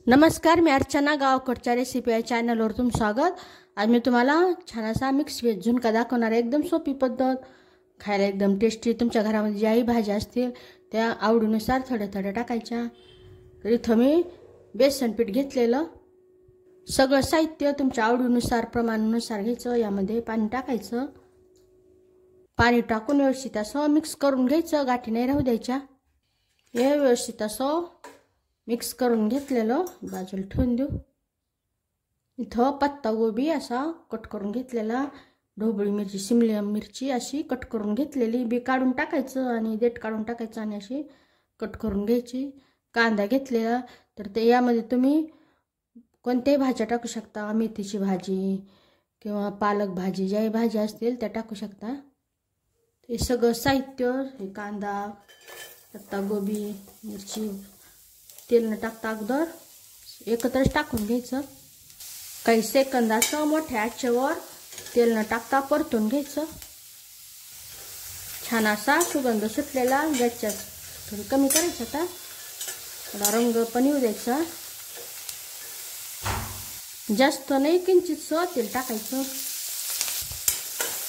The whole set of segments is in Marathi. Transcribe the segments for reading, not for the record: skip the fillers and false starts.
नमस्कार, मी अर्चना गावकडच्या रेसिपी या चॅनलवर तुमचं स्वागत। आज मी तुम्हाला छान असा मिक्स व्हेज झुणका दाखवणार आहे। एकदम सोपी पद्धत, खायला एकदम टेस्टी। तुमच्या घरामध्ये ज्याही भाज्या असतील त्या आवडीनुसार थोड्या टाकायच्या। तर इथं मी बेसन पीठ घेतलेलं, सगळं साहित्य तुमच्या आवडीनुसार प्रमाणानुसार घ्यायचं। यामध्ये पाणी टाकायचं, पाणी टाकून व्यवस्थित असं मिक्स करून घ्यायचं, गाठी नाही राहू द्यायच्या। हे व्यवस्थित असं मिक्स करून घेतलेलं बाजूला ठेवून देऊ। इथं पत्ता गोबी असा कट करून घेतलेला, ढोबळी मिरची, शिमला मिरची अशी कट करून घेतलेली, बी काढून टाकायचं आणि देठ काढून टाकायचं आणि अशी कट करून घ्यायची। कांदा घेतलेला, तर ते यामध्ये तुम्ही कोणत्याही भाज्या टाकू शकता, मेथीची भाजी किंवा पालक भाजी, ज्याही भाज्या असतील त्या टाकू शकता। हे सगळं साहित्य, हे कांदा, पत्ता गोबी, मिरची तेल न टाकता अगोदर एकत्रच टाकून घ्यायचं। काही सेकंद असं मोठ्या आचेवर तेल न टाकता परतून घ्यायचं। छान असा सुगंध सुटलेला, गॅसच्या थोडी कमी करायचं, आता थोडा रंग पण येऊ द्यायचा, जास्त नाही, किंचितसं तेल टाकायचं,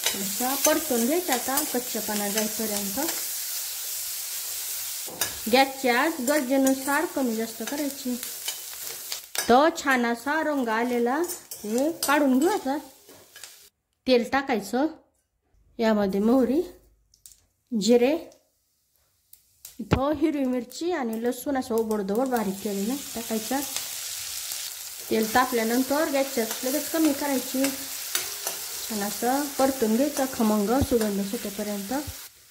थोडंसं परतून घ्यायचं आता कच्चेपणा जाईपर्यंत। गॅसची आच गरजेनुसार कमी जास्त करायची। तो छान असा रंग आलेला हे काढून घेऊ। आता तेल टाकायचं, यामध्ये मोहरी, जिरे, इथं हिरवी मिरची आणि लसूण असं ओबडधोबड बारीक केलेलं टाकायचं। तेल तापल्यानंतर गॅसची आच लगेच कमी करायची, छान असं परतून घ्यायचं खमंग सुगंध सुटेपर्यंत।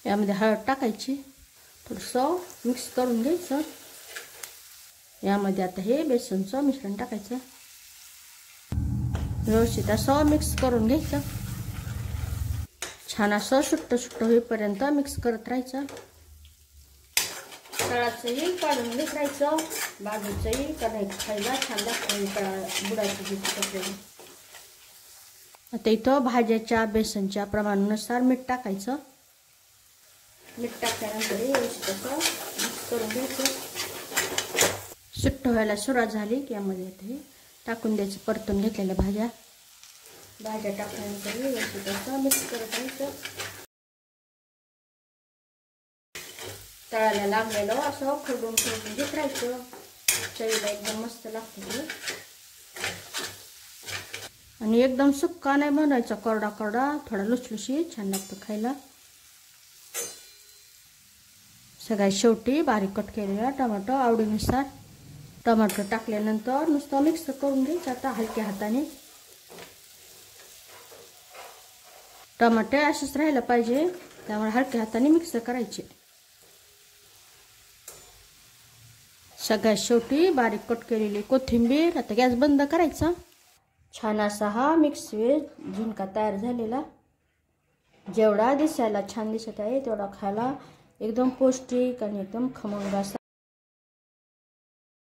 यामध्ये हळद टाकायची, थोडंसं मिक्स करून घ्यायचं। यामध्ये आता हे बेसनचं मिश्रण टाकायचं, व्यवस्थित असं मिक्स करून घ्यायचं। छान असं सुट्ट होईपर्यंत मिक्स करत राहायचं। तळाचंही काढून घेत राहायचं, बाजूचंही करायचं, खायला छान लागतं बुडाची भाजी। आता इथं भाज्याच्या बेसनच्या प्रमाणानुसार मीठ टाकायचं। मीठ टाकल्यानंतर व्यवस्थित असं मिक्स करून घ्यायचं। सुट्ट व्हायला सुरुवात झाली की यामध्ये आता हे टाकून द्यायचं परतून घेतलेल्या भाज्या टाकल्यानंतर व्यवस्थित असं मिक्स करत राहायचं। तळाला लागलेलं असं खरडून घेत राहायचं, चवीला एकदम मस्त लागतं ते। आणि एकदम सुक्का नाही बनवायचा, कोरडा थोडा लुसलुशीत छान लागतं खायला। सगळ्यात शेवटी बारीक कट केलेला टोमॅटो आवडीनुसार, टोमॅटो टाकल्यानंतर नुसतं मिक्स करून घ्यायचं आता हलक्या हाताने। टोमॅटो असेच राहायला पाहिजे, त्यामुळे हलक्या हाताने मिक्स करायचे। सगळ्यात शेवटी बारीक कट केलेली कोथिंबीर। आता गॅस बंद करायचा। छान असा हा मिक्स व्हेज झुणका तयार झालेला। जेवढा दिसायला छान दिसत आहे तेवढा खायला एकदम पौष्टिक आणि एकदम खमंग असा।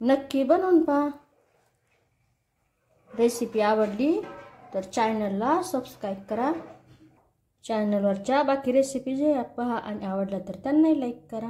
नक्की बनवून पहा। रेसिपी आवडली तर चॅनलला सबस्क्राईब करा। चॅनलवरच्या बाकी रेसिपी जे पहा आणि आवडल्या तर त्यांनाही लाईक करा।